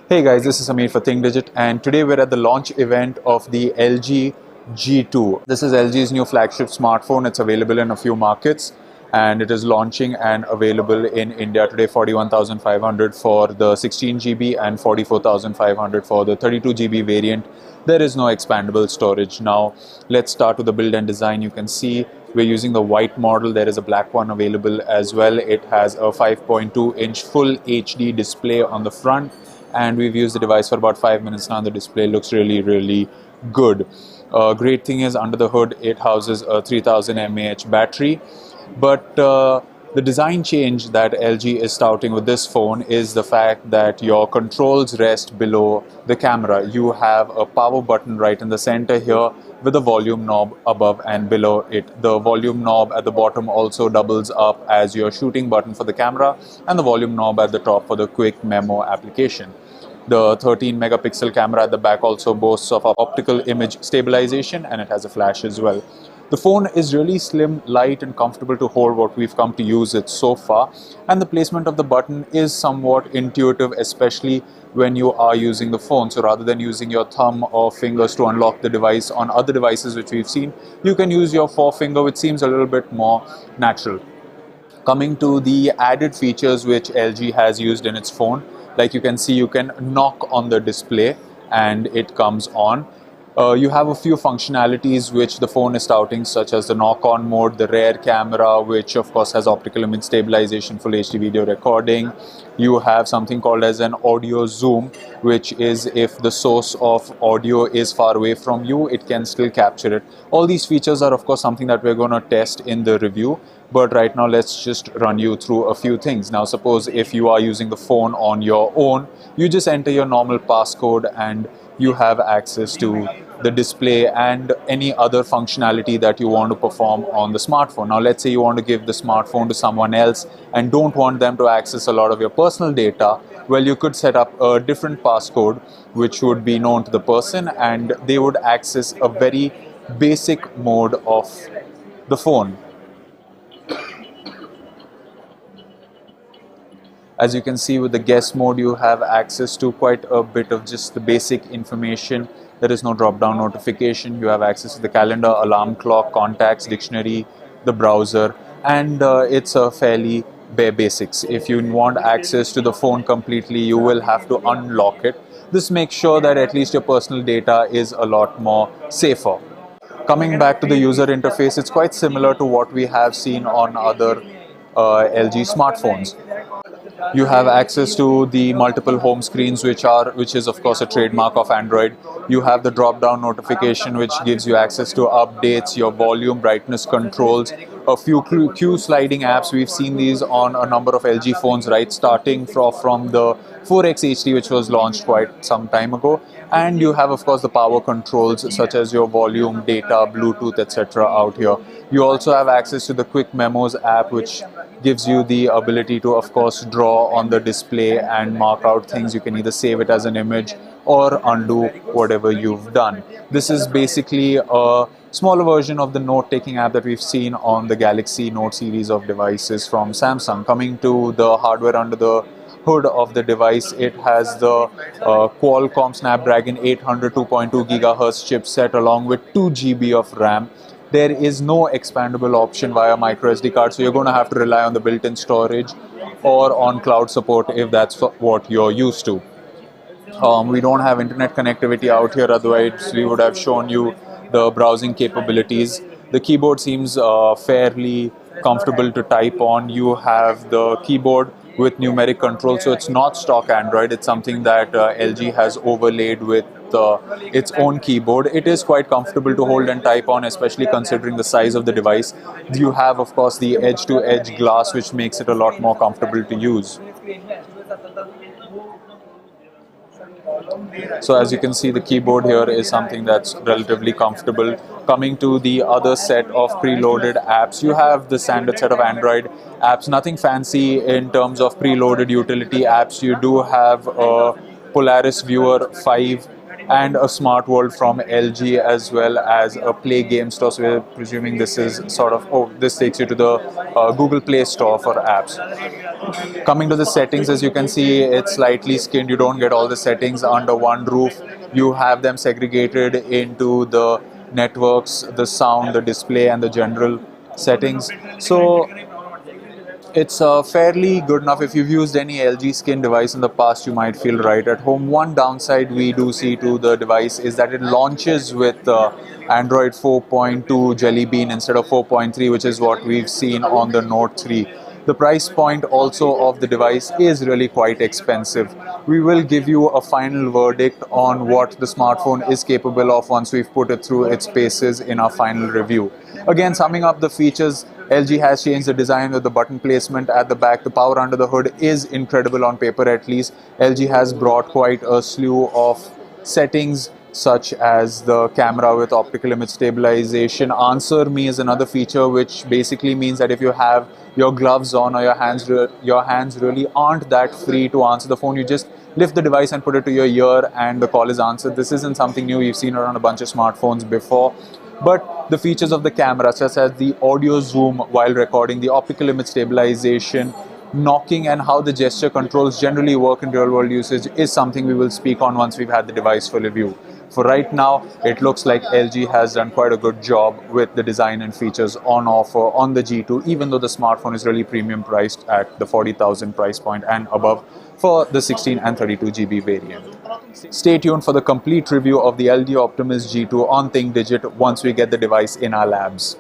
Hey guys, this is Samir for ThinkDigit, and today we're at the launch event of the LG G2. This is LG's new flagship smartphone. It's available in a few markets and it is launching and available in India today. 41,500 for the 16 GB and 44,500 for the 32 GB variant. There is no expandable storage. Now let's start with the build and design. You can see we're using the white model. There is a black one available as well. It has a 5.2-inch full HD display on the front, and we've used the device for about 5 minutes now. The display looks really good. Great thing is, under the hood it houses a 3000 mAh battery, but the design change that LG is touting with this phone is the fact that your controls rest below the camera. You have a power button right in the center here with a volume knob above and below it. The volume knob at the bottom also doubles up as your shooting button for the camera, and the volume knob at the top for the quick memo application. The 13 megapixel camera at the back also boasts of optical image stabilization, and it has a flash as well. The phone is really slim, light and comfortable to hold, what we've come to use it so far, and the placement of the button is somewhat intuitive, especially when you are using the phone. So rather than using your thumb or fingers to unlock the device on other devices which we've seen, you can use your forefinger, which seems a little bit more natural. Coming to the added features which LG has used in its phone, like you can see, you can knock on the display and it comes on. You have a few functionalities which the phone is touting, such as the knock-on mode, the rear camera, which of course has optical image stabilization, full HD video recording. You have something called as an audio zoom, which is if the source of audio is far away from you, it can still capture it. All these features are of course something that we're going to test in the review, but right now let's just run you through a few things. Now suppose if you are using the phone on your own, you just enter your normal passcode and you have access to the display and any other functionality that you want to perform on the smartphone. Now let's say you want to give the smartphone to someone else and don't want them to access a lot of your personal data. Well, you could set up a different passcode which would be known to the person, and they would access a very basic mode of the phone. As you can see, with the guest mode, you have access to quite a bit of just the basic information. There is no drop-down notification. You have access to the calendar, alarm clock, contacts, dictionary, the browser, and it's a fairly bare basics. If you want access to the phone completely, you will have to unlock it. This makes sure that at least your personal data is a lot more safer. Coming back to the user interface, it's quite similar to what we have seen on other LG smartphones. You have access to the multiple home screens, which is of course a trademark of Android. You have the drop-down notification, which gives you access to updates, your volume, brightness controls, a few queue sliding apps. We've seen these on a number of LG phones, right, starting from the 4X HD, which was launched quite some time ago. And you have of course the power controls such as your volume, data, Bluetooth, etc. out here. You also have access to the Quick Memos app, which gives you the ability to of course draw on the display and mark out things. You can either save it as an image or undo whatever you've done. This is basically a smaller version of the note-taking app that we've seen on the Galaxy Note series of devices from Samsung. Coming to the hardware under the hood of the device, it has the Qualcomm Snapdragon 800 2.2 GHz chipset along with 2 GB of RAM. There is no expandable option via micro SD card, so you're going to have to rely on the built-in storage or on cloud support if that's what you're used to. We don't have internet connectivity out here, otherwise we would have shown you the browsing capabilities. The keyboard seems fairly comfortable to type on. You have the keyboard with numeric control, so it's not stock Android. It's something that LG has overlaid with its own keyboard. It is quite comfortable to hold and type on, especially considering the size of the device. You have of course the edge-to-edge glass, which makes it a lot more comfortable to use. So as you can see, the keyboard here is something that's relatively comfortable. Coming to the other set of preloaded apps, you have the standard set of Android apps, nothing fancy in terms of preloaded utility apps. You do have a Polaris Viewer 5 and a smart world from LG, as well as a Play Game Store. So we're presuming this is sort of, oh, this takes you to the Google Play Store for apps. Coming to the settings, as you can see, it's slightly skinned. You don't get all the settings under one roof. You have them segregated into the networks, the sound, the display, and the general settings. So it's fairly good enough. If you've used any LG skin device in the past, you might feel right at home. One downside we do see to the device is that it launches with Android 4.2 Jelly Bean instead of 4.3, which is what we've seen on the Note 3. The price point also of the device is really quite expensive. We will give you a final verdict on what the smartphone is capable of once we've put it through its paces in our final review. Again, summing up the features, LG has changed the design with the button placement at the back. The power under the hood is incredible on paper, at least. LG has brought quite a slew of settings, such as the camera with optical image stabilization. Answer Me is another feature, which basically means that if you have your gloves on or your hands really aren't that free to answer the phone, you just lift the device and put it to your ear and the call is answered. This isn't something new. You've seen it on a bunch of smartphones before. But the features of the camera, such as the audio zoom while recording, the optical image stabilization, knocking, and how the gesture controls generally work in real-world usage is something we will speak on once we've had the device for review. For right now, it looks like LG has done quite a good job with the design and features on offer on the G2, even though the smartphone is really premium priced at the 40,000 price point and above for the 16 and 32 GB variant. Stay tuned for the complete review of the LG Optimus G2 on ThinkDigit once we get the device in our labs.